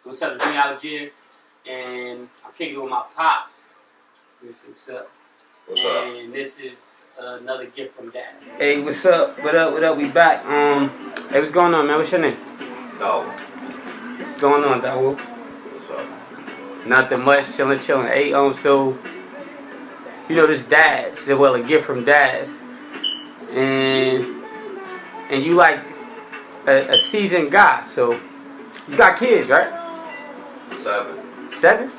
What's up, genealogy? And I'm kicking it with my pops. What's up? What's up? And this is another gift from Dad. Hey, what's up? What up? What up? We back. Hey, what's going on, man? What's your name? Dawg. What's going on, Dawg? What's up? Nothing much. Chilling. Hey, so you know this Dad. Well, a gift from Dad. And you like a seasoned guy, so you got kids, right? 7. 7?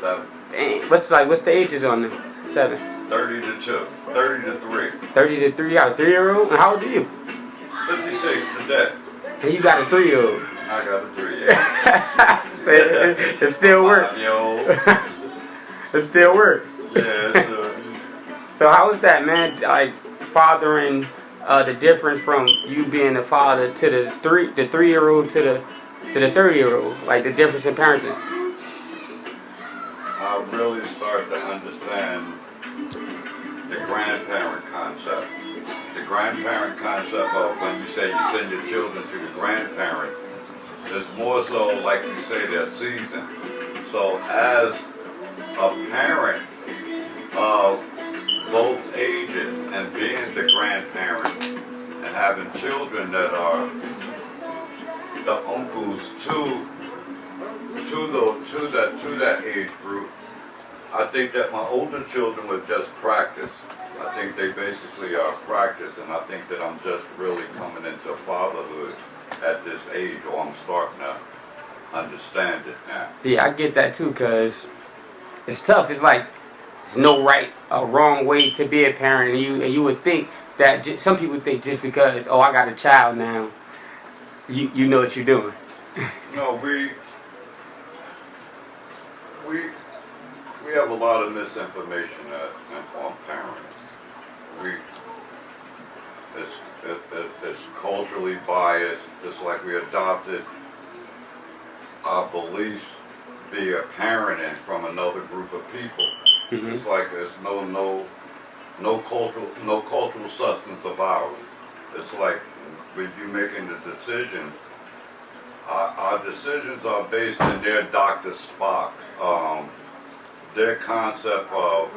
7. Dang. What's the ages on them? 7. 30 to 2. 30 to 3. 30 to 3. You got a 3-year-old? And how old are you? 56 today. And you got a 3-year-old. I got a 3-year-old. So it still works. It still works. Yeah, So how is that, man? Like fathering, the difference from you being a father to the 3-year-old to the 30-year-old, like the difference in parenting. I really start to understand the grandparent concept. The grandparent concept of when you say you send your children to the grandparent is more so like you say they're seasoned. So as a parent of both ages and being the grandparent and having children that are the uncles to that age group, I think that my older children would just practice. I think they basically are practice, and I think that I'm just really coming into fatherhood at this age, or I'm starting to understand it now. Yeah, I get that too, cause it's tough. It's like there's no right or wrong way to be a parent, and you would think that some people think just because I got a child now, you know what you're doing. No, we have a lot of misinformation on parenting. It's culturally biased. It's like we adopted our beliefs via parenting from another group of people. Mm-hmm. It's like there's no cultural substance of ours. It's like with you making the decision, our decisions are based in their Dr. Spock, their concept of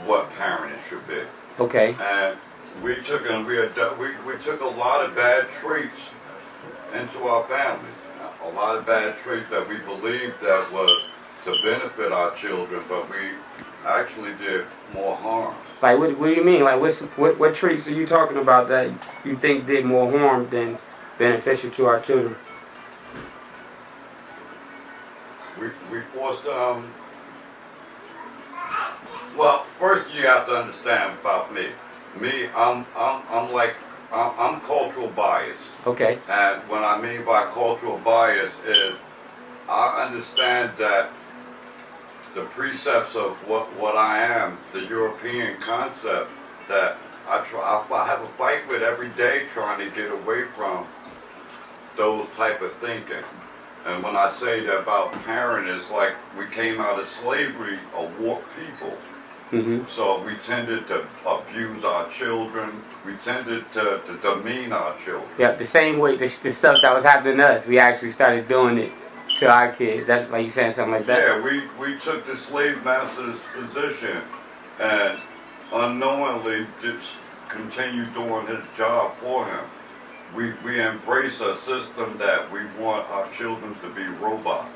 what parenting should be. Okay. And we took a lot of bad traits into our families. A lot of bad traits that we believed that was to benefit our children, but we actually did more harm. Like what do you mean? Like what traits are you talking about that you think did more harm than beneficial to our children? We forced them. Well, first you have to understand about me. I'm cultural biased. Okay. And what I mean by cultural bias is I understand that the precepts of what I am, the European concept that I have a fight with every day trying to get away from those type of thinking. And when I say that about parenting, it's like we came out of slavery, a warped people. Mm-hmm. So we tended to abuse our children. We tended to demean our children. Yeah, the same way the stuff that was happening to us, we actually started doing it to our kids. That's like you saying something like that? Yeah, we took the slave master's position and unknowingly just continued doing his job for him. We embrace a system that we want our children to be robots.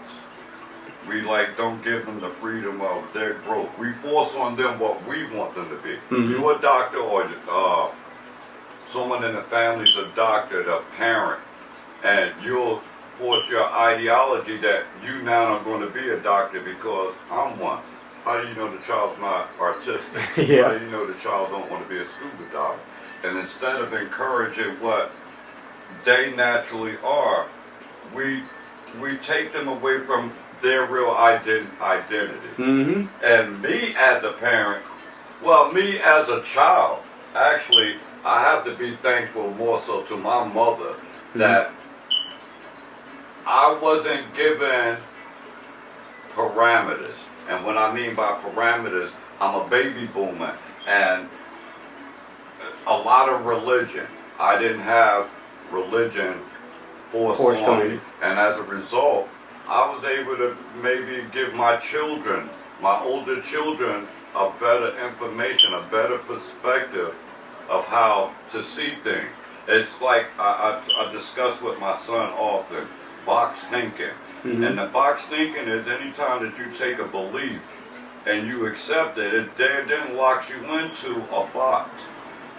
We don't give them the freedom of their growth. We force on them what we want them to be. Mm-hmm. You're a doctor or someone in the family's a doctor, the parent, and you'll force your ideology that you now are going to be a doctor because I'm one. How do you know the child's not artistic? Yeah. How do you know the child don't want to be a scuba diver? And instead of encouraging what they naturally are, we take them away from their real identity. Mm-hmm. And me as a parent, me as a child, actually, I have to be thankful more so to my mother that I wasn't given parameters. And what I mean by parameters, I'm a baby boomer and a lot of religion. I didn't have religion forced on me. And as a result, I was able to maybe give my children, my older children, a better information, a better perspective of how to see things. It's like I discuss with my son often, box thinking. Mm-hmm. And the box thinking is anytime that you take a belief and you accept it, it then locks you into a box.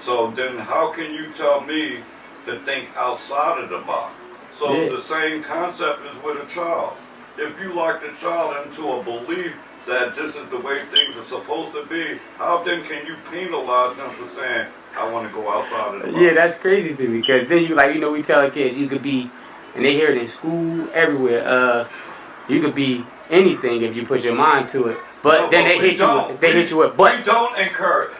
So then how can you tell me to think outside of the box? So Yeah. the same concept is with a child. If you lock the child into a belief that this is the way things are supposed to be, how then can you penalize them for saying, I want to go outside of the box? Yeah, that's crazy to me because then you like, you know, we tell our kids you could be, and they hear it in school, everywhere. You could be anything if you put your mind to it. But No, then but they hit you with but. We don't encourage.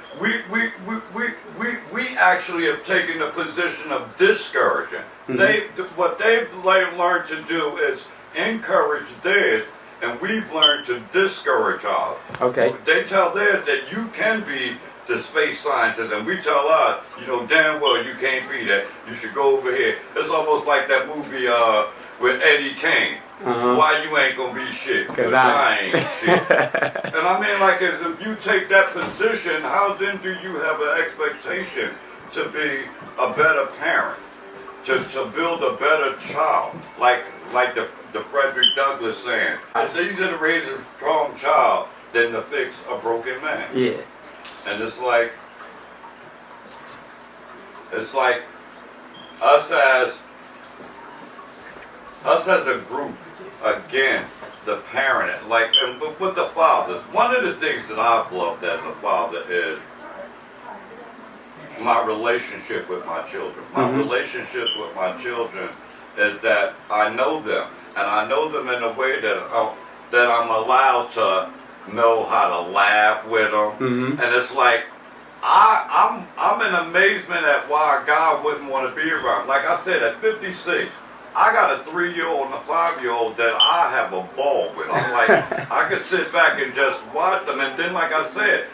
We actually have taken the position of discouraging. Mm-hmm. What they've learned to do is encourage theirs, and we've learned to discourage ours. Okay. They tell theirs that you can be the space scientist, and we tell us, you know, damn well you can't be that. You should go over here. It's almost like that movie with Eddie Kane. Uh-huh. Why you ain't gonna be shit? Because I ain't shit. And I mean, like, if you take that position, how then do you have an expectation to be a better parent, to build a better child, like the Frederick Douglass saying, it's easier to raise a strong child than to fix a broken man. Yeah. And it's like us as a group, again, the parent, like, and with the fathers, one of the things that I've loved as a father is my relationship with my children. My relationship with my children is that I know them, and I know them in a way that I'm allowed to know how to laugh with them, and it's like I'm in amazement at why God wouldn't want to be around. Like I said, at 56, I got a 3-year-old and a 5-year-old that I have a ball with. I'm like, I could sit back and just watch them, and then, like I said,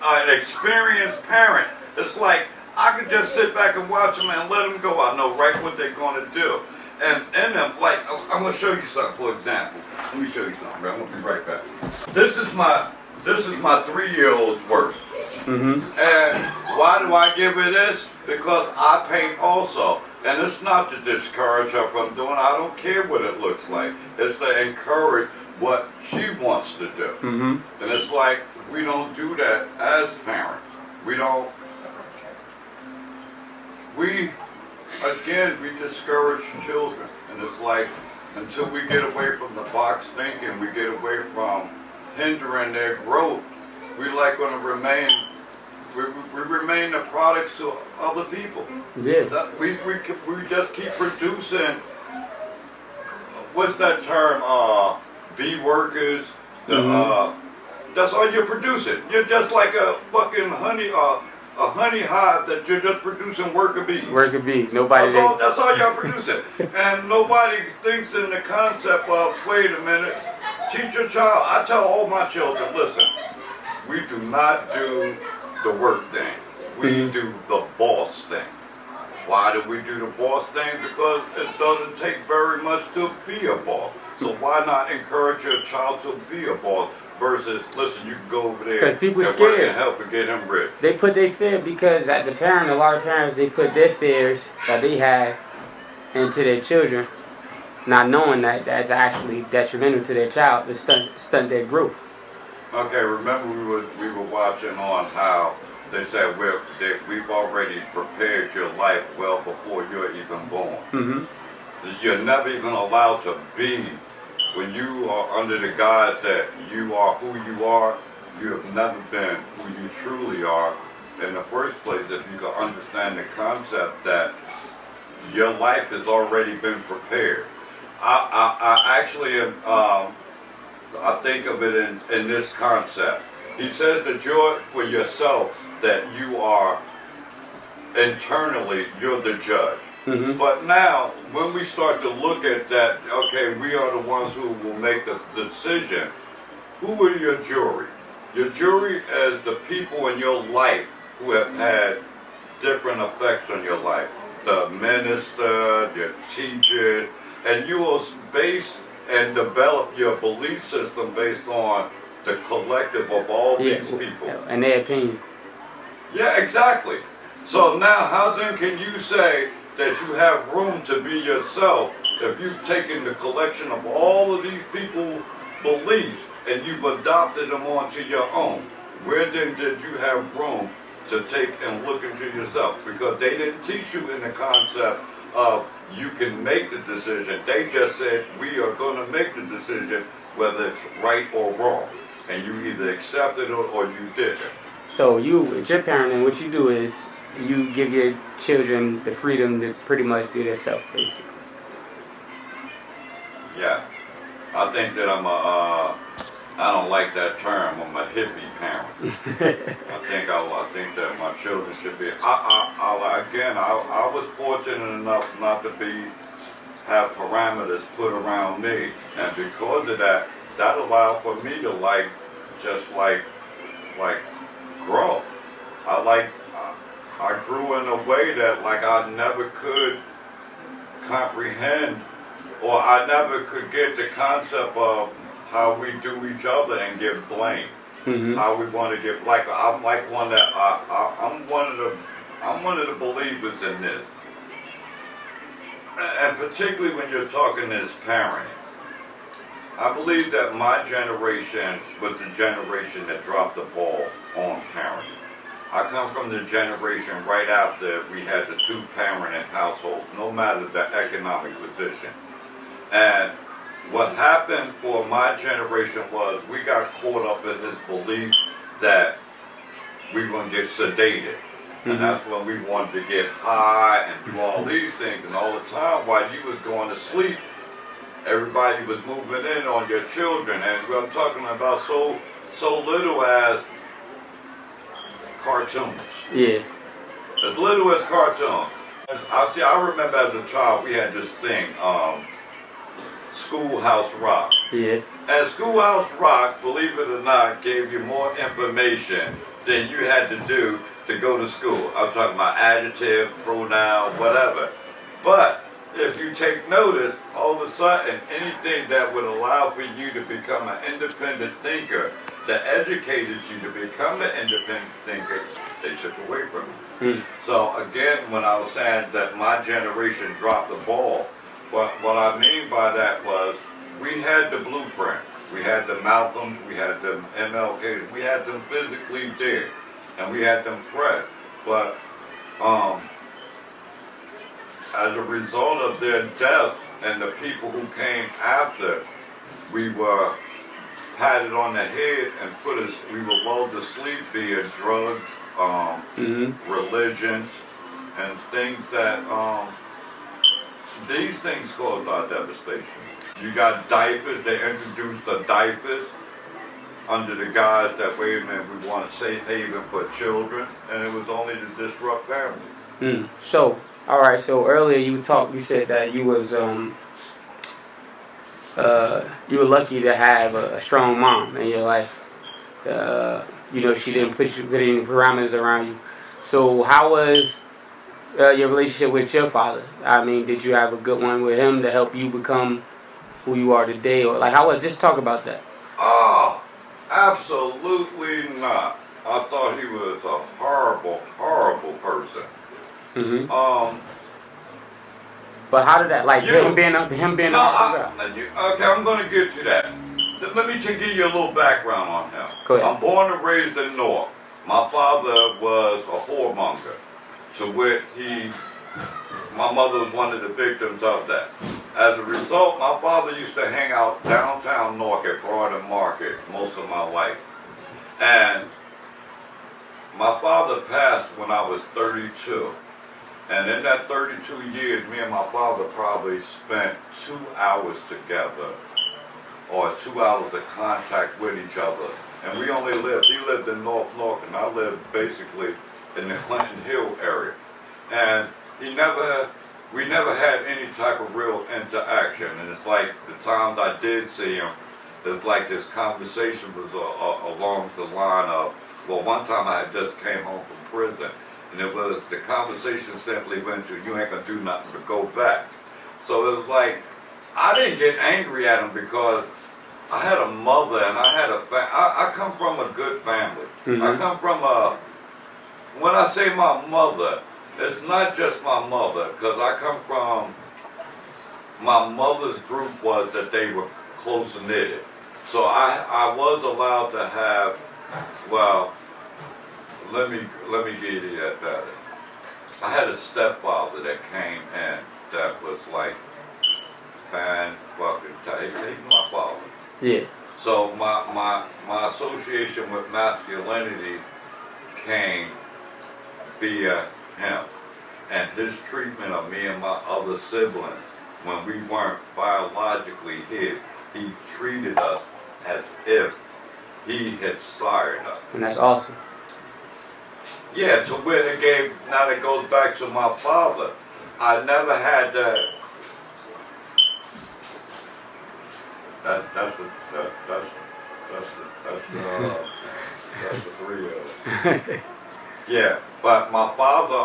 an experienced parent, it's like I could just sit back and watch them and let them go. I know right what they're going to do. And them, like, I'm going to show you something, for example. Let me show you something, right? I'm going to be right back. This is my 3-year-old's work. And why do I give her this? Because I paint also. And it's not to discourage her from doing it. I don't care what it looks like. It's to encourage what she wants to do. And it's like, we don't do that as parents. We discourage children. And it's like, until we get away from the box thinking, we get away from hindering their growth, we like going to remain, we remain the products to other people. Yeah. We just keep producing, what's that term, bee workers, that's all you're producing. You're just like a fucking honey hive that you're just producing worker bees. Worker bees. Nobody. That's all y'all producing. And nobody thinks in the concept of, wait a minute, teach your child. I tell all my children, listen, we do not do the work thing. We do the boss thing. Why do we do the boss thing? Because it doesn't take very much to be a boss. So why not encourage your child to be a boss versus, listen, you can go over there and work and help and get him rich. They put their fear, because as a parent, a lot of parents, they put their fears that they have into their children, not knowing that that's actually detrimental to their child, to stunt their growth. Okay, remember we were watching on how they said we've already prepared your life well before you're even born. You're never even allowed to be, when you are under the guise that you are who you are, you have never been who you truly are in the first place. If you can understand the concept that your life has already been prepared. I actually am, I think of it in this concept. He says the joy for yourself that you are internally, you're the judge. But now, when we start to look at that, okay, we are the ones who will make the decision. Who are your jury? Your jury is the people in your life who have had different effects on your life. The minister, your teacher, and you will base and develop your belief system based on the collective of all these people. And their opinion. Yeah, exactly. So now how then can you say that you have room to be yourself if you've taken the collection of all of these people's beliefs and you've adopted them onto your own? Where then did you have room to take and look into yourself? Because they didn't teach you in the concept of you can make the decision. They just said we are going to make the decision whether it's right or wrong. And you either accepted it or you didn't. So you, with your parenting, what you do is you give your children the freedom to pretty much be themselves, basically. Yeah. I think that I don't like that term. I'm a hippie parent. I think that my children should be. I was fortunate enough not to have parameters put around me, and because of that, that allowed for me to just grow. I grew in a way that I never could comprehend, or I never could get the concept of how we do each other and give blame. Mm-hmm. How we want to give, I'm one of the believers in this. And particularly when you're talking as parenting. I believe that my generation was the generation that dropped the ball on parenting. I come from the generation right after we had the two-parenting household, no matter the economic position. And what happened for my generation was we got caught up in this belief that we were going to get sedated. Mm-hmm. And that's when we wanted to get high and do all these things. And all the time while you was going to sleep, everybody was moving in on your children. And I'm talking about so little as cartoons. Yeah. As little as cartoons. I remember as a child we had this thing, Schoolhouse Rock. Yeah. And Schoolhouse Rock, believe it or not, gave you more information than you had to do to go to school. I'm talking about adjective, pronoun, whatever. But if you take notice, all of a sudden, anything that would allow for you to become an independent thinker, that educated you to become an independent thinker, they took away from you. Mm. So again, when I was saying that my generation dropped the ball, what I mean by that was we had the blueprint. We had the Malcolms, we had the MLKs, we had them physically there, and we had them fresh. But as a result of their death and the people who came after, we were patted on the head and we were lulled to sleep via drugs, religions, and things that, these things caused our devastation. You got diapers, they introduced the diapers under the guise that, wait a minute, we want a safe haven for children, and it was only to disrupt families. Mm. So, all right, so earlier you said that you was, you were lucky to have a strong mom in your life. She didn't put any parameters around you. So how was your relationship with your father? I mean, did you have a good one with him to help you become who you are today? Or how was, just talk about that. Oh, absolutely not. I thought he was a horrible, horrible person. Mm-hmm. But how did that, him being okay, I'm going to get to that. Let me give you a little background on him. Go ahead. I'm born and raised in North. My father was a whoremonger, to which my mother was one of the victims of that. As a result, my father used to hang out downtown North at Broad and Market most of my life. And my father passed when I was 32. And in that 32 years, me and my father probably spent 2 hours together, or 2 hours of contact with each other. And he lived in North and I lived basically in the Clinton Hill area. And we never had any type of real interaction. And it's like the times I did see him, it's like this conversation was along the line of, well, one time I had just came home from prison, and the conversation simply went to, you ain't gonna do nothing but go back. So it was like, I didn't get angry at him because I had a mother and I had I come from a good family. I come from when I say my mother, it's not just my mother, because I come from, my mother's group was that they were close knitted. So I was allowed to have, well, let me get you that better. I had a stepfather that came in that was like, fan fucking tight. He's my father. Yeah. So my association with masculinity came via him. And his treatment of me and my other siblings when we weren't biologically his, he treated us as if he had sired us. And that's awesome. Yeah, to where it gave, now it goes back to my father. I never had that. That's the three of them. Yeah, but my father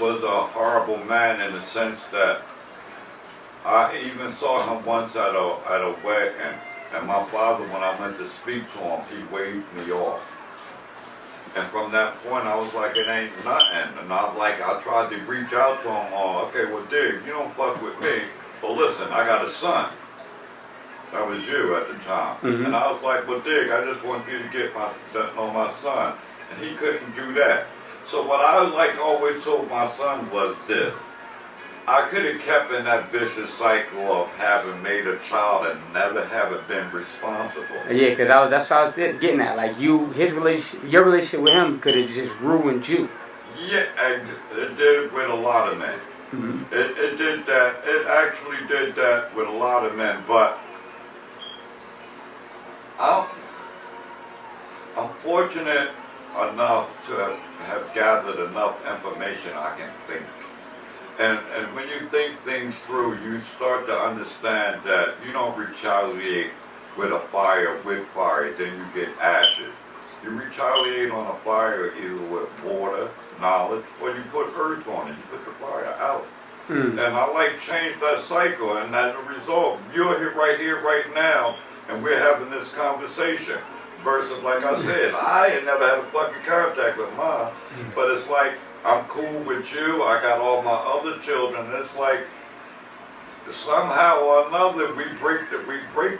was a horrible man in the sense that I even saw him once at a wedding, and my father, when I went to speak to him, he waved me off. And from that point, I was like, it ain't nothing. And I tried to reach out to him, okay, well, Dig, you don't fuck with me, but listen, I got a son. That was you at the time. And I was like, well, Dig, I just want you to get know my son. And he couldn't do that. So what I always told my son was this. I could have kept in that vicious cycle of having made a child and never having been responsible. Yeah, because that's what I was getting at. Like your relationship with him could have just ruined you. Yeah, it did it with a lot of men. It did that. It actually did that with a lot of men. But I'm fortunate enough to have gathered enough information I can think. And when you think things through, you start to understand that you don't retaliate with a fire with fire, then you get ashes. You retaliate on a fire either with water, knowledge, or you put earth on it, you put the fire out. And I change that cycle, and as a result, you're here right now, and we're having this conversation. Versus, like I said, I ain't never had a fucking contact with mine, but it's like, I'm cool with you, I got all my other children, and it's like, somehow or another, we break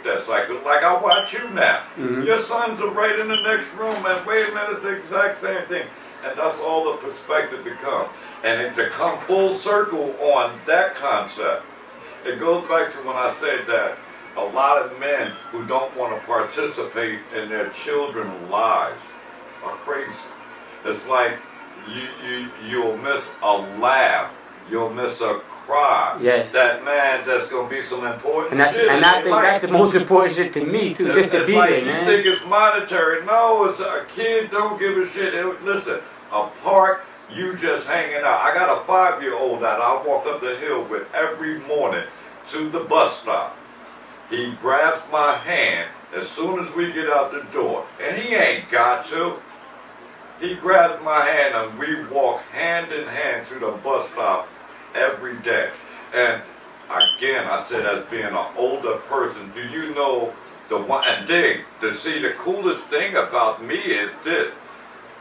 that cycle. Like, I watch you now. Your sons are right in the next room, and wait a minute, it's the exact same thing. And that's all the perspective becomes. And to come full circle on that concept, it goes back to when I said that a lot of men who don't want to participate in their children's lives are crazy. It's like you'll miss a laugh, you'll miss a cry. Yes. That man, that's gonna be some important shit. And I think that's the most important shit to me too, just to be there, man. You think it's monetary? No, it's a kid. Don't give a shit. Listen, a park. You just hanging out. I got a 5-year-old that I walk up the hill with every morning to the bus stop. He grabs my hand as soon as we get out the door. And he ain't got to. He grabs my hand and we walk hand in hand to the bus stop every day. And again, I said, as being an older person, do you know the one, and Dig, to see the coolest thing about me is this.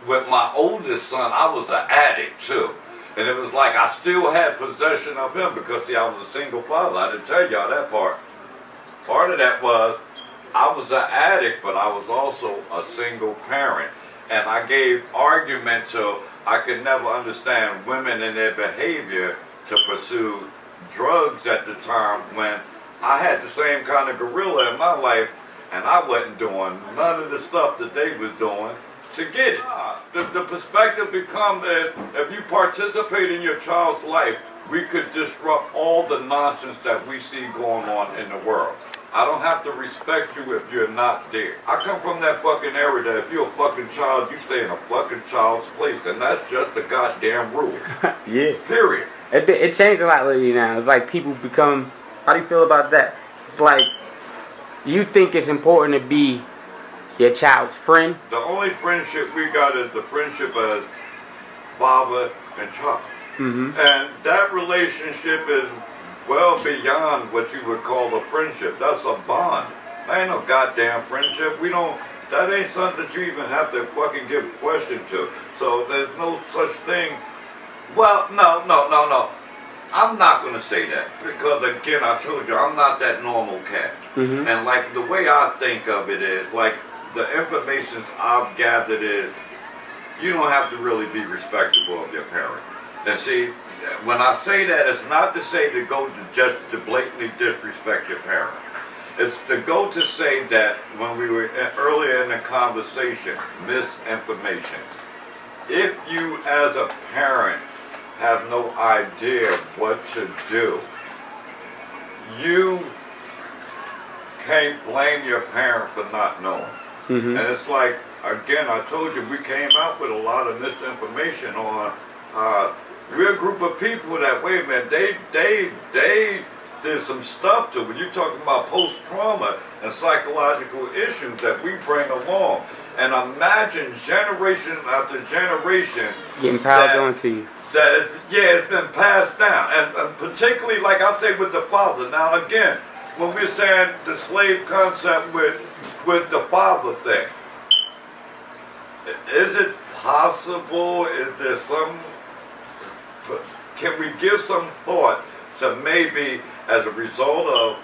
With my oldest son, I was an addict too. And it was like I still had possession of him because, see, I was a single father. I didn't tell y'all that part. Part of that was I was an addict, but I was also a single parent. And I gave argument to, I could never understand women and their behavior to pursue drugs at the time when I had the same kind of gorilla in my life and I wasn't doing none of the stuff that they was doing to get it. The perspective becomes that if you participate in your child's life, we could disrupt all the nonsense that we see going on in the world. I don't have to respect you if you're not there. I come from that fucking era that if you're a fucking child, you stay in a fucking child's place, and that's just the goddamn rule. Yeah. Period. It changed a lot lately now. It's like people become, how do you feel about that? It's like, you think it's important to be your child's friend? The only friendship we got is the friendship as father and child. And that relationship is well beyond what you would call a friendship. That's a bond. That ain't no goddamn friendship. That ain't something that you even have to fucking give question to. So there's no such thing. Well, no. I'm not going to say that because, again, I told you, I'm not that normal cat. And, like, the way I think of it is, like, the information I've gathered is you don't have to really be respectable of your parent. And see, when I say that, it's not to say to go to just to blatantly disrespect your parent. It's to go to say that when we were earlier in the conversation, misinformation. If you as a parent have no idea what to do, you can't blame your parent for not knowing. And it's like, again, I told you, we came out with a lot of misinformation on we're a group of people that, wait a minute, they did some stuff to when you're talking about post-trauma and psychological issues that we bring along. And imagine generation after generation getting piled onto you. It's been passed down. And particularly, like I say, with the father. Now, again, when we're saying the slave concept with the father thing, is it possible? Is there some... Can we give some thought to maybe as a result of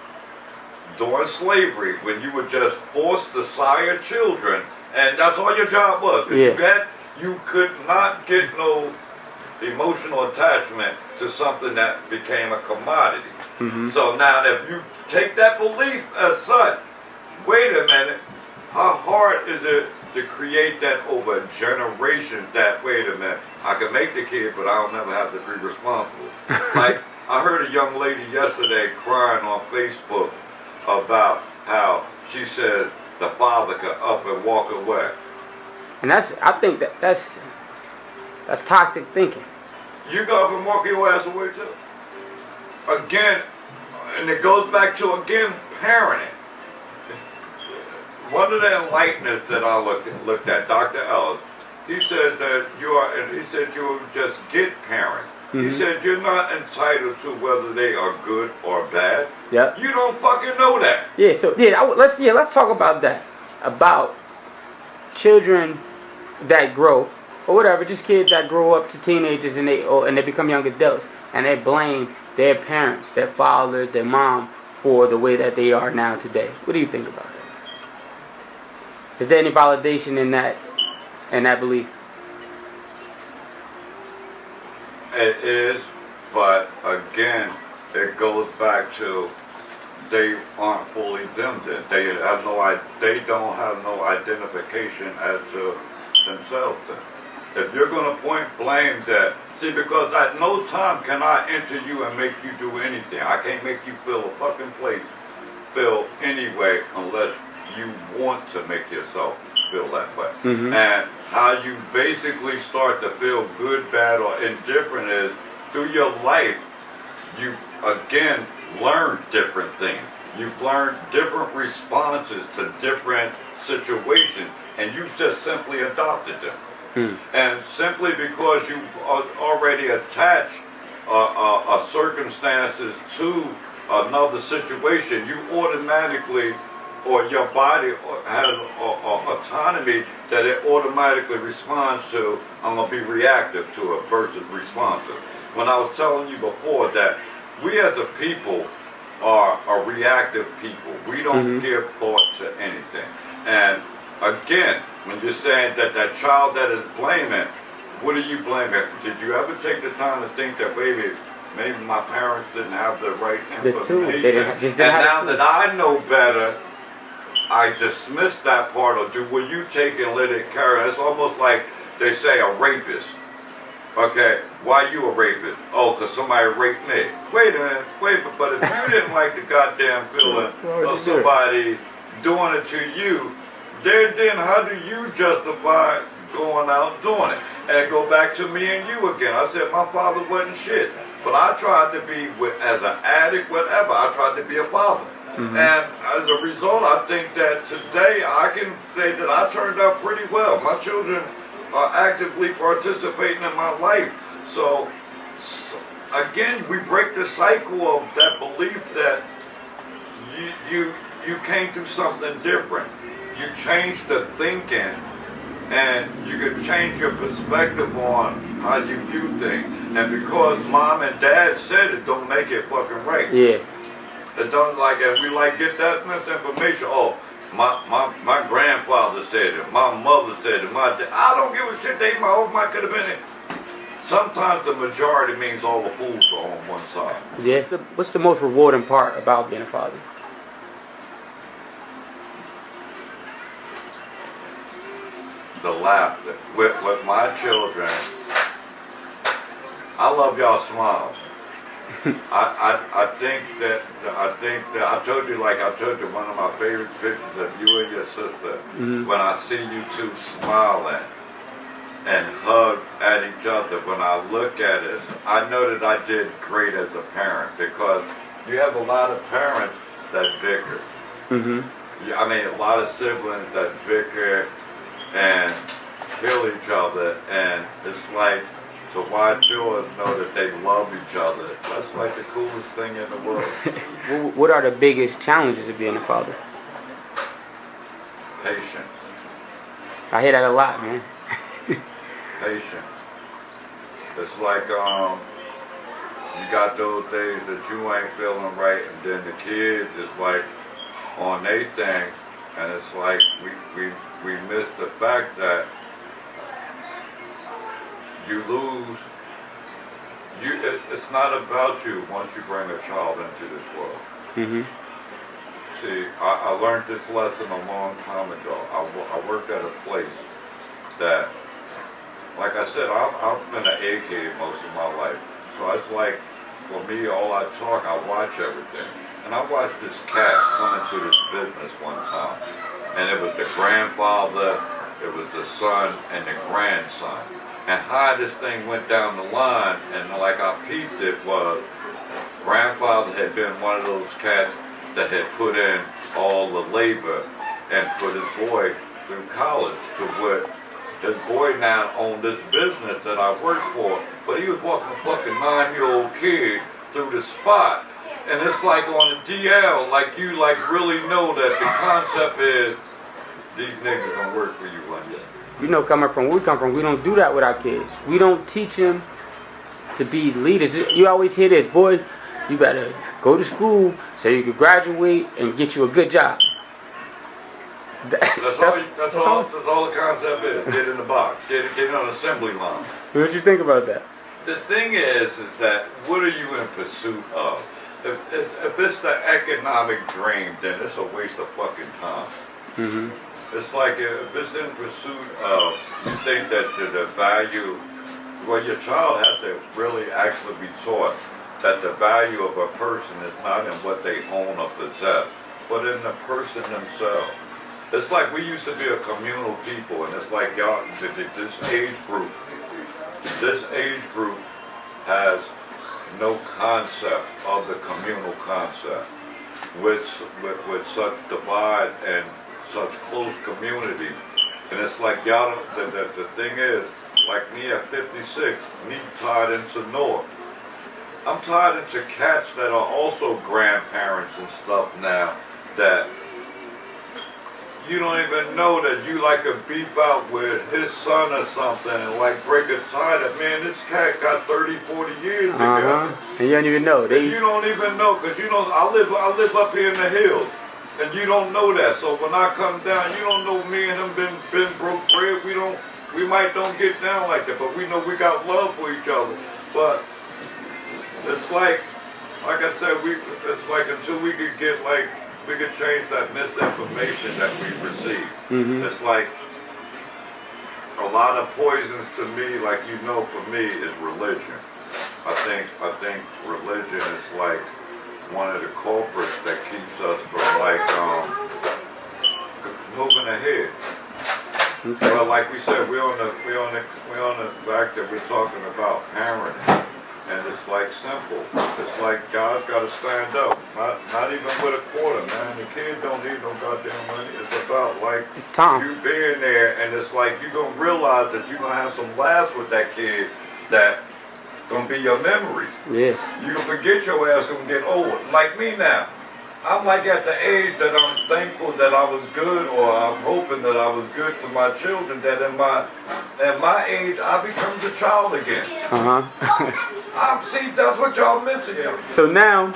during slavery, when you were just forced to sire children, and that's all your job was. You could not get no emotional attachment to something that became a commodity. So now if you take that belief as such, wait a minute, how hard is it to create that over generations that, wait a minute, I can make the kid, but I'll never have to be responsible. Like, I heard a young lady yesterday crying on Facebook about how she said the father could up and walk away. And I think that's toxic thinking. You go up and walk your ass away too. Again, and it goes back to, again, parenting. One of the enlighteners that I looked at, Dr. Ellis, he said that you just get parents. He said you're not entitled to whether they are good or bad. Yeah. You don't fucking know that. Yeah. So let's talk about that. About children that grow or whatever, just kids that grow up to teenagers and they become young adults and they blame their parents, their father, their mom for the way that they are now today. What do you think about that? Is there any validation in that belief? It is, but again, it goes back to they aren't fully them. They don't have no identification as to themselves. If you're going to point blame that, see, because at no time can I enter you and make you do anything. I can't make you feel a fucking place feel anyway unless you want to make yourself feel that way. And how you basically start to feel good, bad, or indifferent is through your life. You again learn different things. You've learned different responses to different situations, and you just simply adopted them. And simply because you already attach circumstances to another situation, you automatically, or your body has autonomy that it automatically responds to. I'm going to be reactive to it versus responsive. When I was telling you before that we as a people are a reactive people. We don't give thought to anything. And again, when you're saying that child that is blaming, what are you blaming? Did you ever take the time to think that maybe my parents didn't have the right information? And now that I know better, I dismiss that part, or will you take and let it carry? It's almost like they say a rapist. Okay, why you a rapist? Oh, because somebody raped me. Wait a minute, but if you didn't like the goddamn feeling of somebody doing it to you, then how do you justify going out doing it? And it go back to me and you again. I said my father wasn't shit, but I tried to be, as an addict, whatever, I tried to be a father. And as a result, I think that today I can say that I turned out pretty well. My children are actively participating in my life. So again, we break the cycle of that belief that you came through something different. You changed the thinking, and you can change your perspective on how you view things. And because mom and dad said it, don't make it fucking right. Yeah. It don't like, and we like get that misinformation. Oh, my grandfather said it, my mother said it, I don't give a shit. My could have been it. Sometimes the majority means all the fools are on one side. Yeah. What's the most rewarding part about being a father? The laughter with my children. I love y'all smiles. I think that I told you one of my favorite pictures of you and your sister, when I see you two smiling and hug at each other. When I look at it, I know that I did great as a parent, because you have a lot of parents that bicker. I mean, a lot of siblings that bicker and kill each other, and it's like, to watch yours know that they love each other, that's like the coolest thing in the world. What are the biggest challenges of being a father? Patience. I hear that a lot, man. Patience. It's like, you got those days that you ain't feeling right, and then the kids is like on their thing, and it's like we miss the fact that you lose. It's not about you once you bring a child into this world. See, I learned this lesson a long time ago. I worked at a place that, like I said, I've been an A kid most of my life. So it's like, for me, all I talk, I watch everything. And I watched this cat come into this business one time. And it was the grandfather, it was the son, and the grandson. And how this thing went down the line, and like I peeped it, was grandfather had been one of those cats that had put in all the labor and put his boy through college, to what his boy now owned this business that I worked for, but he was walking a fucking 9-year-old kid through the spot. And it's like on the DL, like you like really know that the concept is, these niggas gonna work for you one day. You know, coming from where we come from, we don't do that with our kids. We don't teach them to be leaders. You always hear this, boy, you better go to school so you can graduate and get you a good job. That's all the concept is. Get in the box. Get on an assembly line. What do you think about that? The thing is that what are you in pursuit of? If it's the economic dream, then it's a waste of fucking time. It's like if it's in pursuit of, you think that the value, well, your child has to really actually be taught that the value of a person is not in what they own or possess, but in the person themselves. It's like we used to be a communal people, and it's like y'all, this age group has no concept of the communal concept, with such divide and such close community. And it's like y'all, the thing is, like me at 56, me tied into North. I'm tied into cats that are also grandparents and stuff now, that you don't even know that you like a beef out with his son or something, and like break a tie that, man, this cat got 30, 40 years together. And you don't even know. You don't even know, because you know, I live up here in the hills. And you don't know that. So when I come down, you don't know me and him been broke bread. We might don't get down like that, but we know we got love for each other. But it's like I said, it's like until we could get like, we could change that misinformation that we receive. It's like a lot of poisons to me, like, you know, for me, is religion. I think religion is like one of the culprits that keeps us from like moving ahead. Well, like we said, we're on the fact that we're talking about parenting, and it's like simple. It's like God's got to stand up. Not even with a quarter, man. The kid don't need no goddamn money. It's about like you being there, and it's like you're gonna realize that you're gonna have some laughs with that kid. That gonna be your memories. Yeah. You can forget your ass gonna get old. Like me now. I'm like at the age that I'm thankful that I was good, or I'm hoping that I was good to my children, that at my age I become the child again. See, that's what y'all missing. So now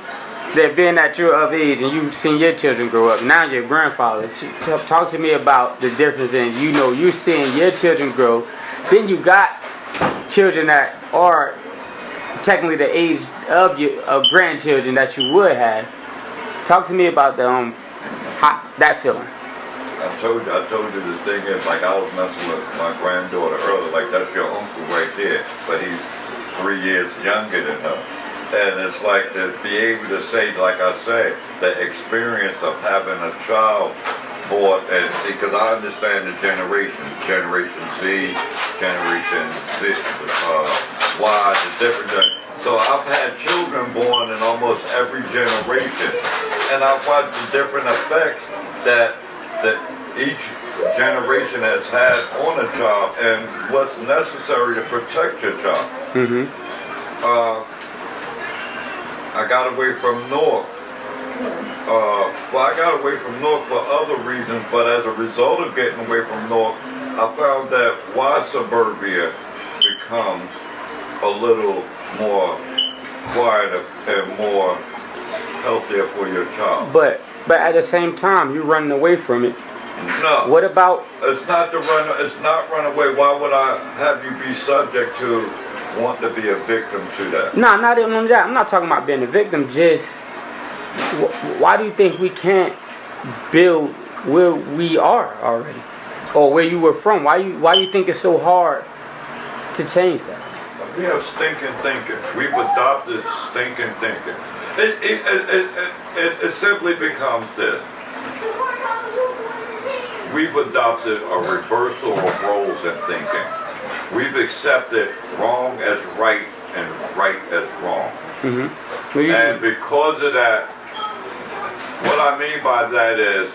that being that you're of age and you've seen your children grow up, now your grandfather, talk to me about the difference in, you're seeing your children grow, then you got children that are technically the age of your grandchildren that you would have. Talk to me about that feeling. I told you the thing is, like, I was messing with my granddaughter earlier, like, that's your uncle right there, but he's 3 years younger than her. And it's like to be able to say, like I say, the experience of having a child born, and see, because I understand the Generation Z, Generation Z, Y, the different. So I've had children born in almost every generation, and I've watched the different effects that each generation has had on a child and what's necessary to protect your child. I got away from North. I got away from North for other reasons, but as a result of getting away from North, I found that why suburbia becomes a little more quieter and more healthier for your child. But at the same time, you're running away from it. No. What about? It's not run away. Why would I have you be subject to want to be a victim to that? No, not even that. I'm not talking about being a victim. Just why do you think we can't build where we are already, or where you were from? Why you think it's so hard to change that? We have stinking thinking. We've adopted stinking thinking. It simply becomes this. We've adopted a reversal of roles in thinking. We've accepted wrong as right and right as wrong. And because of that, what I mean by that is,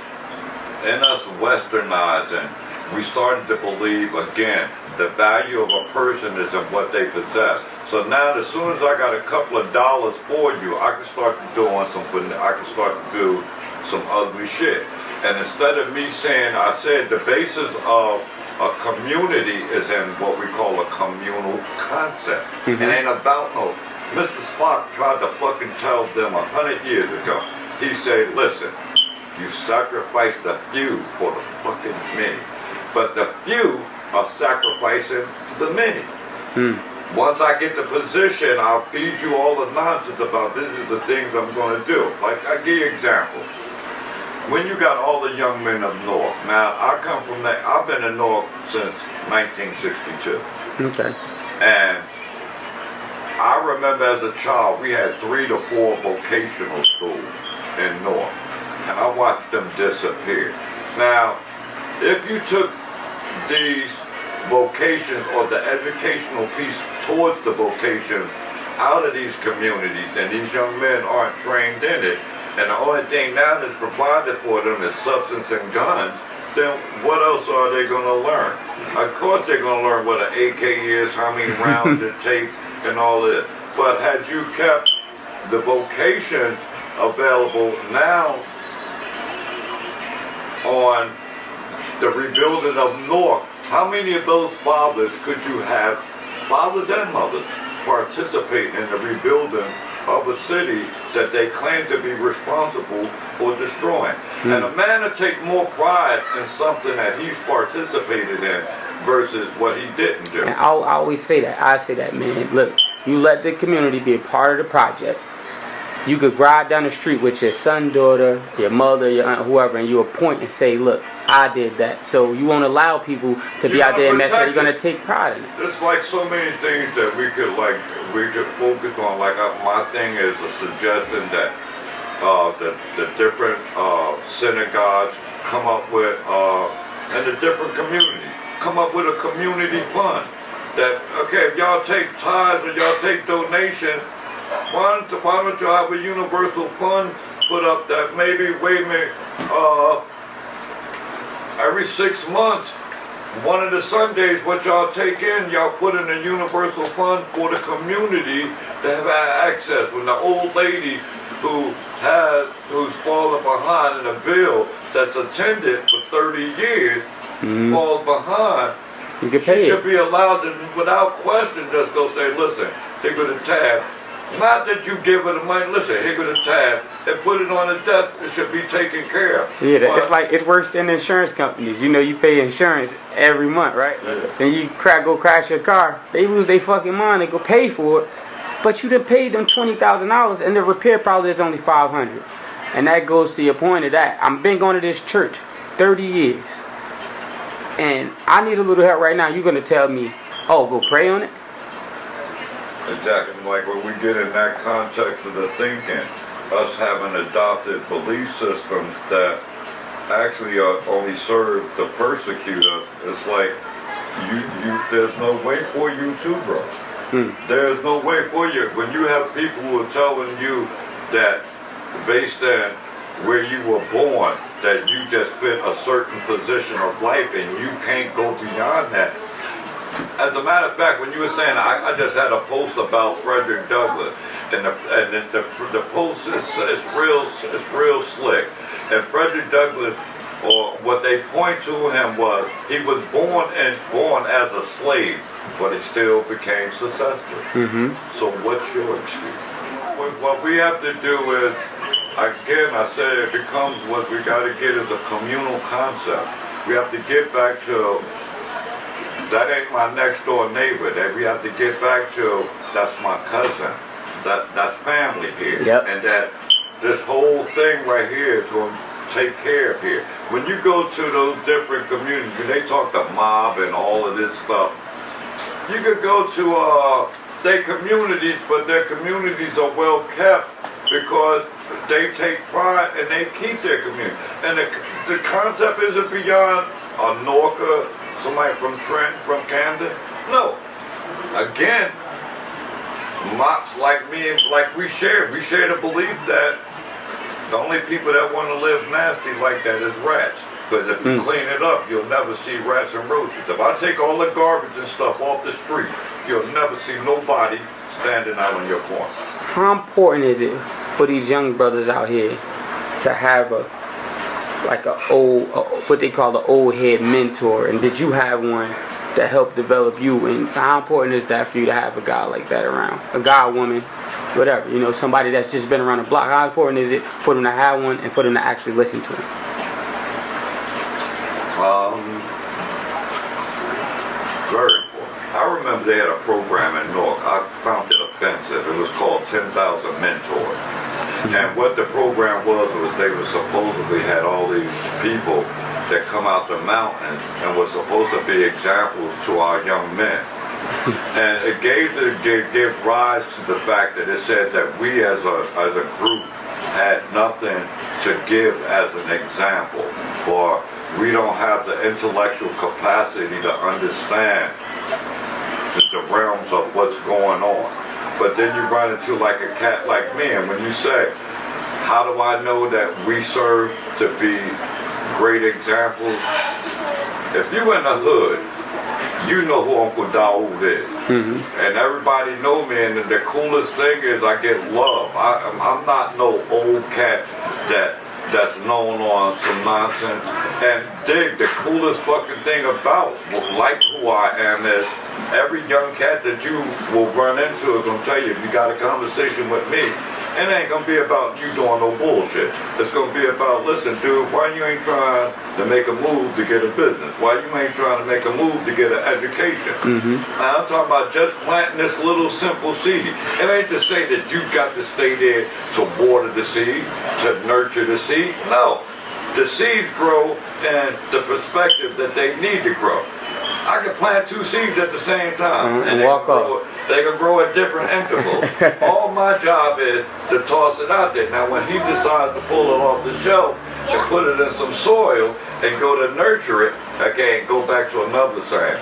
in us westernizing, we started to believe, again, the value of a person is in what they possess. So now, as soon as I got a couple of dollars for you, I can start doing I can start to do some ugly shit. And instead of me saying, I said the basis of a community is in what we call a communal concept. It ain't about no. Mr. Spock tried to fucking tell them 100 years ago. He said, listen, you sacrifice the few for the fucking many. But the few are sacrificing the many. Once I get the position, I'll feed you all the nonsense about this is the things I'm going to do. Like, I give you an example. When you got all the young men of North, now I come from that, I've been in North since 1962. Okay. And I remember as a child, we had 3 to 4 vocational schools in North. And I watched them disappear. Now, if you took these vocations or the educational piece towards the vocation out of these communities and these young men aren't trained in it, and the only thing now that's provided for them is substance and guns, then what else are they going to learn? Of course they're going to learn what an AK is, how many rounds it takes, and all this. But had you kept the vocations available now on the rebuilding of North, how many of those fathers could you have, fathers and mothers, participate in the rebuilding of a city that they claim to be responsible for destroying? And a man will take more pride in something that he's participated in versus what he didn't do. And I always say that. I say that, man. Look, you let the community be a part of the project. You could ride down the street with your son, daughter, your mother, your aunt, whoever, and you will point and say, look, I did that. So you won't allow people to be out there and mess up. You're going to take pride in it. There's like so many things that we could focus on. Like my thing is a suggestion that the different synagogues come up with, and the different communities come up with a community fund. That, okay, if y'all take tithes or y'all take donations, why don't you have a universal fund put up that maybe, every 6 months one of the Sundays, what y'all take in, y'all put in a universal fund for the community to have access. When the old lady who's fallen behind in a bill that's attended for 30 years falls behind, you can pay she it. should be allowed to, without question, just go say, listen, here go the tab. Not that you give her the money, listen, here go the tab, and put it on the desk, it should be taken care of. Yeah, it's like, it's worse than insurance companies. You know, you pay insurance every month, right? Yeah. Then you go crash your car, they lose their fucking mind, they go pay for it, but you done paid them $20,000 and the repair probably is only $500. And that goes to your point of that. I've been going to this church 30 years. And I need a little help right now. You're going to tell me, oh, go pray on it? Exactly, like when we get in that context of the thinking, us having adopted belief systems that actually only serve to persecute us, it's like, there's no way for you to grow. There's no way for you. When you have people who are telling you that based on where you were born, that you just fit a certain position of life and you can't go beyond that. As a matter of fact, when you were saying, I just had a post about Frederick Douglass, and the post is real slick. And Frederick Douglass, or what they point to him was, he was born as a slave, but he still became successful. So what's your excuse? What we have to do is, again, I say it becomes what we got to get is a communal concept. We have to get back to, that ain't my next door neighbor. That we have to get back to, that's my cousin. That's family here. Yep. And that this whole thing right here is going to take care of here. When you go to those different communities, when they talk the mob and all of this stuff, you could go to their communities, but their communities are well kept because they take pride and they keep their community. And the concept isn't beyond a Norca, somebody from Trent, from Camden. No. Again, like me, like we share the belief that the only people that want to live nasty like that is rats. Because if you clean it up, you'll never see rats and roaches. If I take all the garbage and stuff off the street, you'll never see nobody standing out on your corner. How important is it for these young brothers out here to have what they call an old head mentor? And did you have one that helped develop you? And how important is that for you to have a guy like that around? A guy, woman, whatever, you know, somebody that's just been around the block. How important is it for them to have one and for them to actually listen to him? Very important. I remember they had a program in Newark. I found it offensive. It was called 10,000 Mentors. And what the program was they were supposedly had all these people that come out the mountains and were supposed to be examples to our young men. And it gave rise to the fact that it said that we as a group had nothing to give as an example, or we don't have the intellectual capacity to understand the realms of what's going on. But then you run into like a cat like me, and when you say, how do I know that we serve to be great examples? If you in the hood, you know who Uncle Dawood is. And everybody know me, and the coolest thing is I get love. I'm not no old cat that's known on some nonsense. And dig, the coolest fucking thing about like who I am is every young cat that you will run into is gonna tell you, if you got a conversation with me, it ain't gonna be about you doing no bullshit. It's gonna be about, listen, dude, why you ain't trying to make a move to get a business? Why you ain't trying to make a move to get an education? Now, I'm talking about just planting this little simple seed. It ain't to say that you got to stay there to water the seed, to nurture the seed. No. The seeds grow in the perspective that they need to grow. I can plant two seeds at the same time, and walk off. They can grow at different intervals. All my job is to toss it out there. Now, when he decides to pull it off the shelf and put it in some soil and go to nurture it, again, go back to another saying.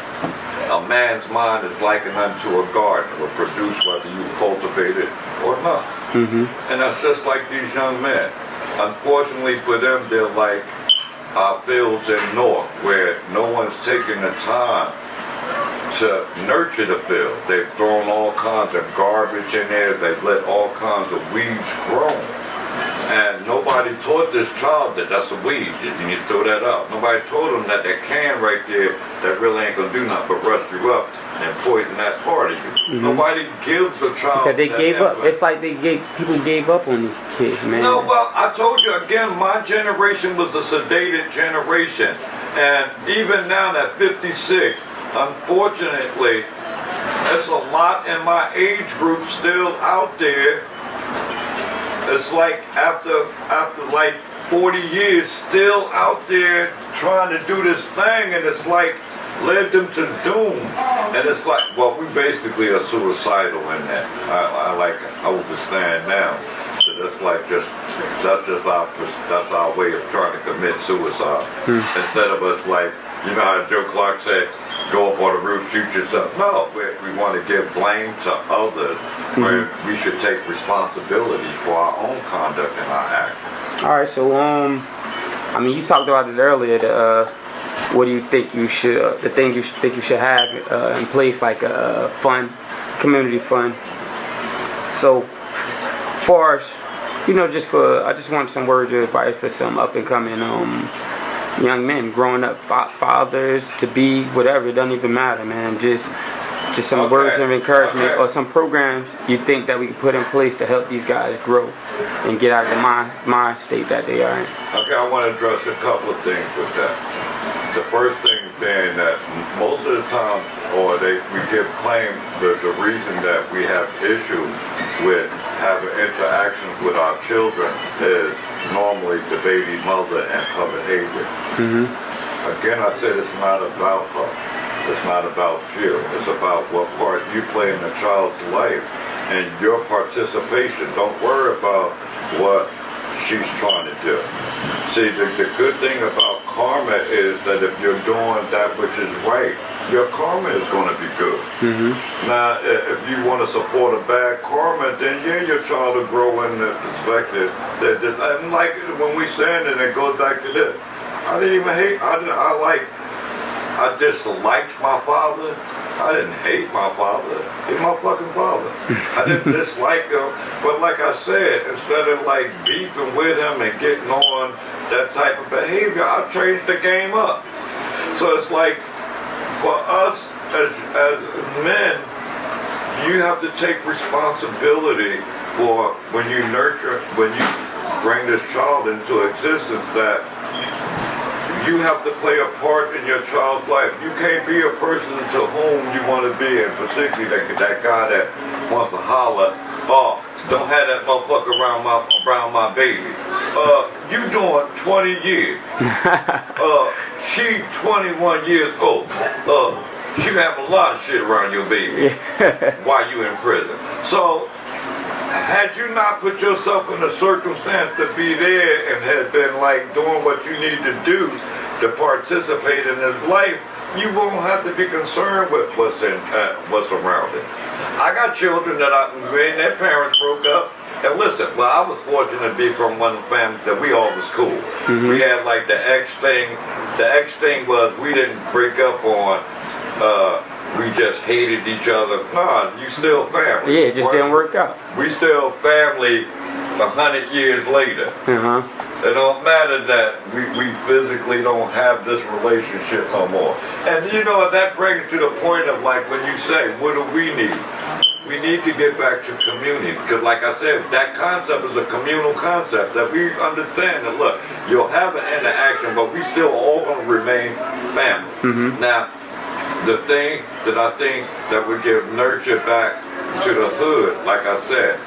A man's mind is likened unto a garden, will produce whether you cultivate it or not. And that's just like these young men. Unfortunately for them, they're like our fields in North where no one's taking the time to nurture the field. They've thrown all kinds of garbage in there. They've let all kinds of weeds grow. And nobody taught this child that that's a weed. You need to throw that out. Nobody told them that can right there that really ain't gonna do nothing but rust you up and poison that part of you. Nobody gives a child because they that gave up. input. It's like people gave up on these kids, man. No, well, I told you again, my generation was a sedated generation. And even now at 56, unfortunately, there's a lot in my age group still out there. It's like after like 40 years, still out there trying to do this thing, and it's like led them to doom. And it's like, well, we basically are suicidal in that. I like understand now. So that's our way of trying to commit suicide. Instead of us like, you know how Joe Clark said, go up on the roof, shoot yourself. No, we want to give blame to others, where we should take responsibility for our own conduct and our actions. All right, so I mean, you talked about this earlier. What do you think you should? The things you think you should have in place, like a fund, community fund. So, far as you know, I just want some words of advice for some up and coming young men growing up, fathers to be, whatever. It doesn't even matter, man. Just some words of encouragement or some programs you think that we can put in place to help these guys grow and get out of the mind state that they are in. Okay, I want to address a couple of things with that. The first thing being that most of the time, we give claim that the reason that we have issues with having interactions with our children is normally the baby mother and her behavior. Again, I said it's not about her. It's not about you. It's about what part you play in the child's life and your participation. Don't worry about what she's trying to do. See, the good thing about karma is that if you're doing that which is right, your karma is going to be good. Now, if you want to support a bad karma, then your child will grow in the perspective that, and like when we saying it, it goes back to this. I didn't even hate. I disliked my father. I didn't hate my father. He's my fucking father. I didn't dislike him. But like I said, instead of like beefing with him and getting on that type of behavior, I changed the game up. So it's like, for us as men, you have to take responsibility for when you bring this child into existence, that you have to play a part in your child's life. You can't be a person to whom you want to be, and particularly that guy that wants to holler, oh, don't have that motherfucker around my baby. You doing 20 years. She 21 years old. She have a lot of shit around your baby while you in prison. So, had you not put yourself in a circumstance to be there and had been like doing what you need to do to participate in his life, you won't have to be concerned with what's around it. I got children that when their parents broke up, and listen, well, I was fortunate to be from one family that we all was cool. We had like the X thing. The X thing was we didn't break up on we just hated each other. Nah, you still family. Yeah, it just didn't work out. We still family 100 years later. It don't matter that we physically don't have this relationship no more. And you know, that brings to the point of like when you say, what do we need? We need to get back to community. Because like I said, that concept is a communal concept that we understand that, look, you'll have an interaction, but we still all going to remain family. Now, the thing that I think that would give nurture back to the hood, like I said,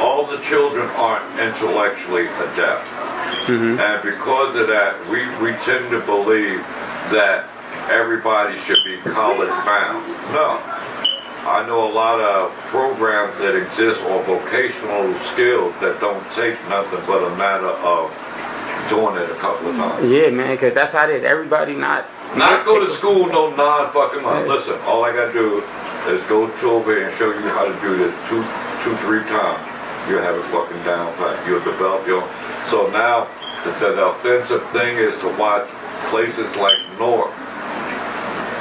all the children aren't intellectually adept. And because of that, we tend to believe that everybody should be college bound. No. I know a lot of programs that exist or vocational skills that don't take nothing but a matter of doing it a couple of times. Yeah, man, because that's how it is. Everybody not go to school no non-fucking month. Listen, all I gotta do is go over here and show you how to do this two, 3 times. You'll have it fucking down pat. You'll develop your. So now the offensive thing is to watch places like North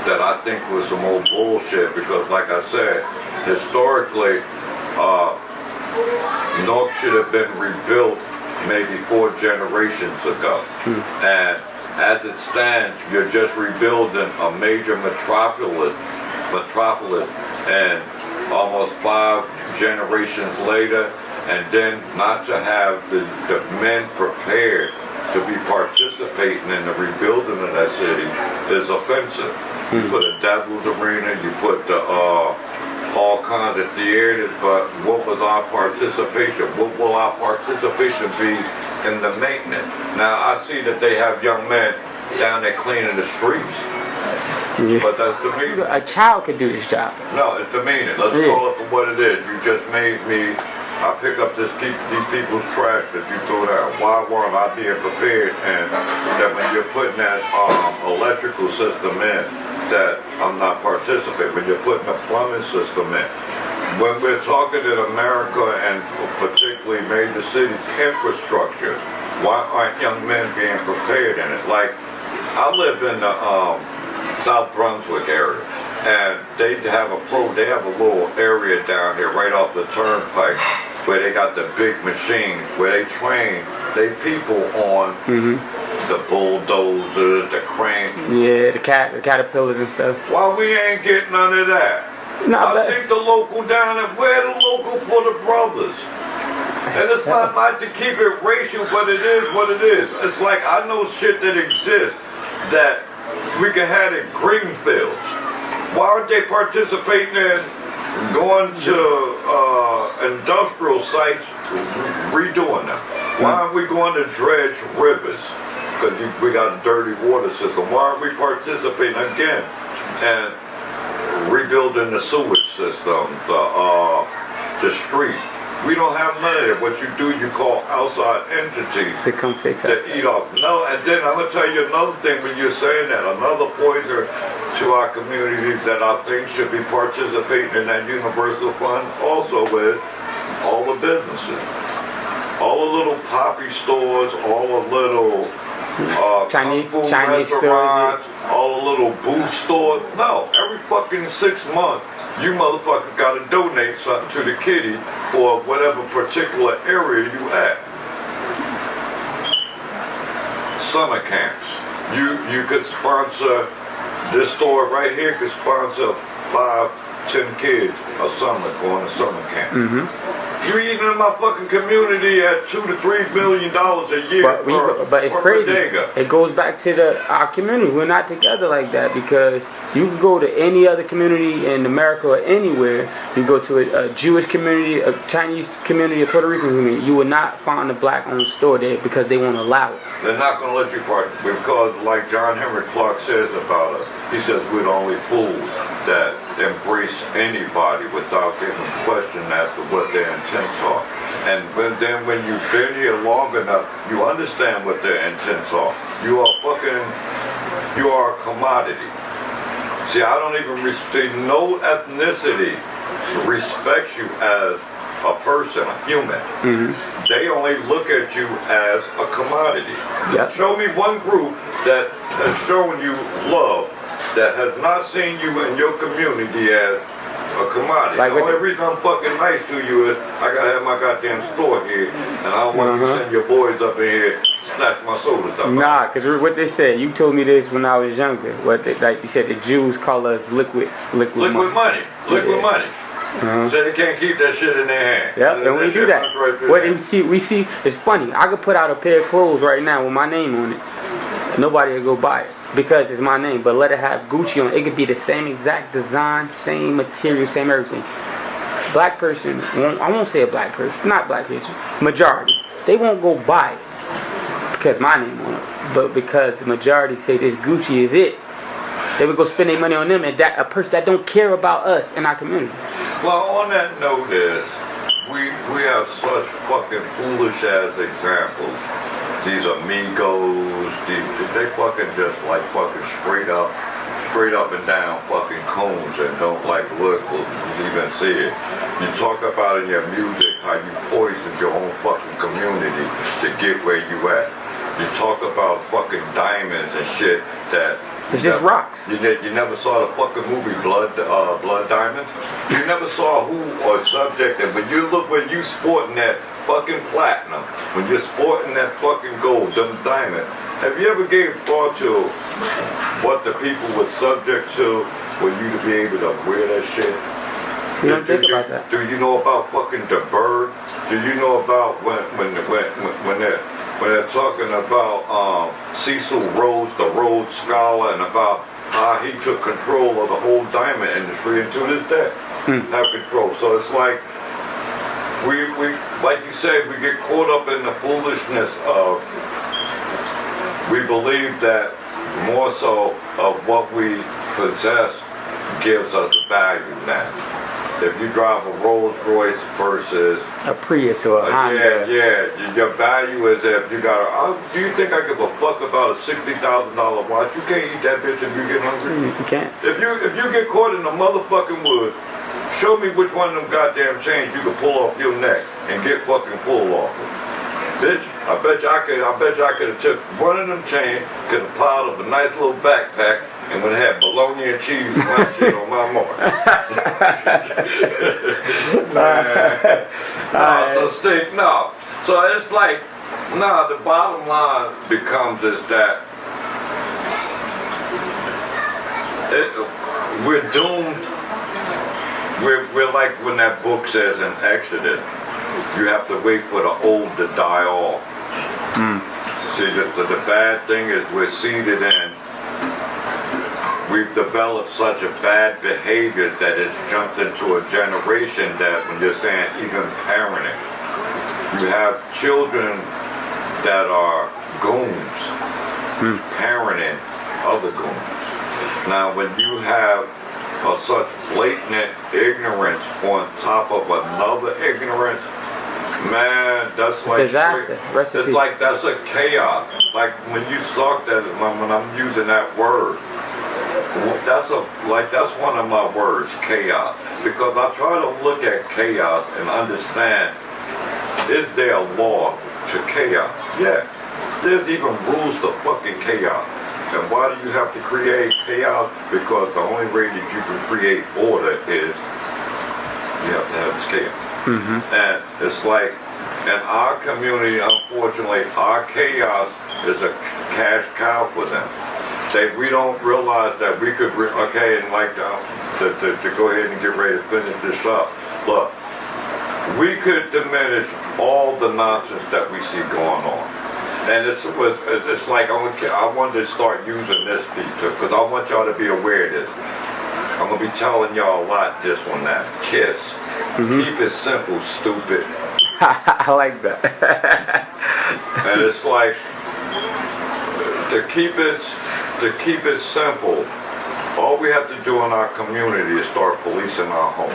that I think was some old bullshit because, like I said, historically, North should have been rebuilt maybe 4 generations ago. And as it stands, you're just rebuilding a major metropolis, and almost 5 generations later, and then not to have the men prepared to be participating in the rebuilding of that city is offensive. You put a Devil's Arena, you put the all kinds of theaters, but what was our participation? What will our participation be in the maintenance? Now I see that they have young men down there cleaning the streets. Yeah. But that's demeaning. A child could do this job. No, it's demeaning. Let's call it for what it is. You just made me, I pick up these people's trash that you throw down. Why weren't I being prepared? And that when you're putting that electrical system in, that I'm not participating. When you're putting a plumbing system in. When we're talking in America and particularly major cities, infrastructure, why aren't young men being prepared in it? Like, I live in the South Brunswick area, and they have a little area down here right off the turnpike where they got the big machines where they train they people on the bulldozers, the cranes. Yeah, the caterpillars and stuff. Why we ain't getting none of that? I think the local down there, where the local for the brothers? And it's not like to keep it racial, but it is what it is. It's like I know shit that exists that we can have in Greenfields. Why aren't they participating in going to industrial sites, redoing them? Why aren't we going to dredge rivers? Because we got a dirty water system. Why aren't we participating again and rebuilding the sewage systems, the street? We don't have none of that. What you do, you call outside entities to come fix to eat off. No, and then I'm gonna tell you another thing when you're saying that. Another pointer to our communities that I think should be participating in that universal fund also is all the businesses, all the little poppy stores, all the little Chinese restaurants, all the little booth stores. No, every fucking 6 months. You motherfuckers gotta donate something to the kitty for whatever particular area you at. Summer camps. You could sponsor, this store right here could sponsor 5, 10 kids a summer going to summer camp. You're eating in my fucking community at $2 to $3 million a year. But it's crazy. It goes back to our community. We're not together like that because you can go to any other community in America or anywhere. You go to a Jewish community, a Chinese community, a Puerto Rican community. You will not find a black-owned store there because they won't allow it. They're not going to let you part because, like John Henry Clark says about us, he says we're the only fools that embrace anybody without giving question as to what their intents are. And then when you've been here long enough, you understand what their intents are. You are a commodity. See, I don't even respect, no ethnicity respects you as a person, a human. They only look at you as a commodity. Show me one group that has shown you love that has not seen you in your community as a commodity. Like the only reason I'm fucking nice to you is I gotta have my goddamn store here, and I don't want you to send your boys up in here snatch my sodas up. Nah, because what they said, you told me this when I was younger. Like you said, the Jews call us liquid money. Liquid money. So they can't keep that shit in their hand. Yep, and we do that. We see, it's funny. I could put out a pair of clothes right now with my name on it. Nobody will go buy it because it's my name. But let it have Gucci on it. It could be the same exact design, same material, same everything. Black person, I won't say a black person, not black person, majority. They won't go buy it because my name on it. But because the majority say this Gucci is it, they would go spend their money on them, and that a person that don't care about us in our community. Well, on that note is, we have such fucking foolish ass examples. These amigos, they fucking just like fucking straight up and down fucking cones and don't like look or even see it. You talk about in your music how you poisoned your own fucking community to get where you at. You talk about fucking diamonds and shit that... It's just rocks. You never saw the fucking movie Blood Diamonds? You never saw who or subject, and when you sporting that fucking platinum, when you're sporting that fucking gold, them diamonds, have you ever gave thought to what the people were subject to for you to be able to wear that shit? You don't think about that. Do you know about fucking the bird? Do you know about when they're talking about Cecil Rhodes, the Rhodes Scholar, and about how he took control of the whole diamond industry, and to this day have control. So it's like we like you said, we get caught up in the foolishness of, we believe that more so of what we possess gives us value now. If you drive a Rolls Royce versus a Prius or a Honda. Your value is if you got do you think I give a fuck about a $60,000 watch? You can't eat that bitch if you get hungry. You can't. If you get caught in the motherfucking woods, show me which one of them goddamn chains you can pull off your neck and get fucking pulled off. Bitch, I bet you I could have took one of them chains, could have piled up a nice little backpack, and would have bologna and cheese and my shit on my mark. So it's like, the bottom line becomes is that we're doomed. We're like when that book says in Exodus, you have to wait for the old to die off. See, the bad thing is we're seeded in. We've developed such a bad behavior that it's jumped into a generation that when you're saying even parenting, you have children that are goons, parenting other goons. Now when you have such blatant ignorance on top of another ignorance, man, that's like disaster. It's like that's a chaos. Like when you talk that, when I'm using that word, that's one of my words, chaos. Because I try to look at chaos and understand, is there a law to chaos? Yeah. There's even rules to fucking chaos. And why do you have to create chaos? Because the only way that you can create order is you have to have this chaos. And it's like, in our community, unfortunately, our chaos is a cash cow for them. We don't realize that we could, and like to go ahead and get ready to finish this up. Look, we could diminish all the nonsense that we see going on. And it's like, I wanted to start using this feature because I want y'all to be aware of this. I'm going to be telling y'all a lot this one, that KISS. Keep it simple, stupid. I like that. And it's like, to keep it simple, all we have to do in our community is start policing our home.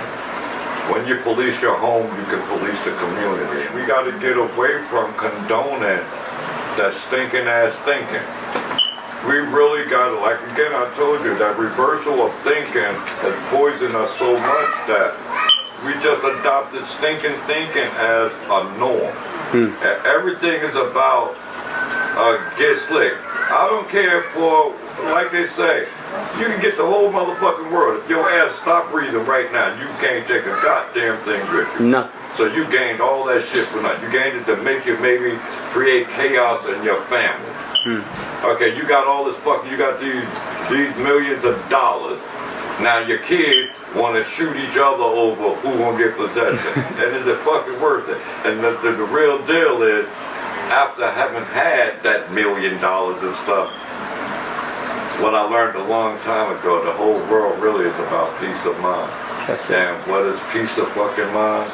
When you police your home, you can police the community. We got to get away from condoning that stinking ass thinking. We really got to, like again I told you, that reversal of thinking has poisoned us so much that we just adopted stinking thinking as a norm. Everything is about get slick. I don't care for, like they say, you can get the whole motherfucking world. If your ass stop breathing right now, you can't take a goddamn thing with you. No. So you gained all that shit for nothing. You gained it to make you maybe create chaos in your family. Okay, you got all this you got these millions of dollars. Now your kids want to shoot each other over who gonna get possession. And is it fucking worth it? And the real deal is, after having had that $1 million and stuff, what I learned a long time ago, the whole world really is about peace of mind. And what is peace of fucking mind?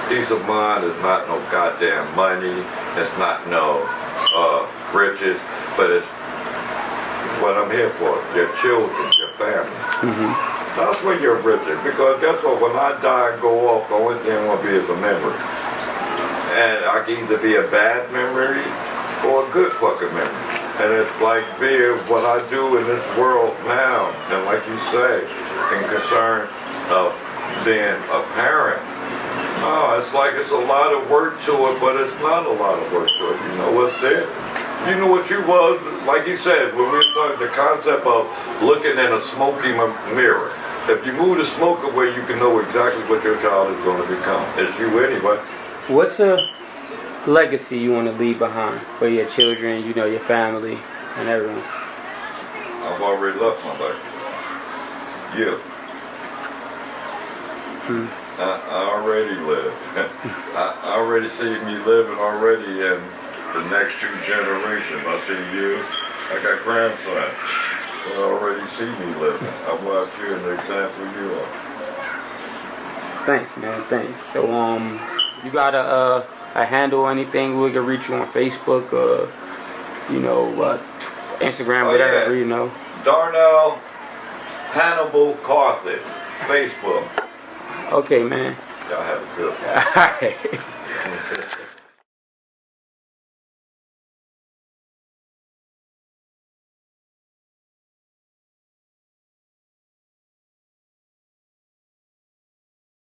Peace of mind is not no goddamn money. It's not no riches, but it's what I'm here for. Your children, your family. That's when you're richer. Because guess what? When I die and go off, the only thing I want to be is a memory. And I can either be a bad memory or a good fucking memory. And it's like being what I do in this world now. And like you say, in concern of being a parent. No, it's like it's a lot of work to it, but it's not a lot of work to it. You know what's there? You know what you was, like you said, when we were talking the concept of looking in a smoky mirror. If you move the smoke away, you can know exactly what your child is going to become. It's you anyway. What's a legacy you want to leave behind for your children, you know, your family, and everyone? I've already left my legacy. You. I already live. I already see me living already in the next 2 generations. I see you. I got grandson. So I already see me living. I watch you and the example you are. Thanks, man. Thanks. So, you got a handle or anything we can reach you on Facebook or, you know, Instagram, whatever, you know? Darnell Hannibal Carthage, Facebook. Okay, man. Y'all have a good one. All right.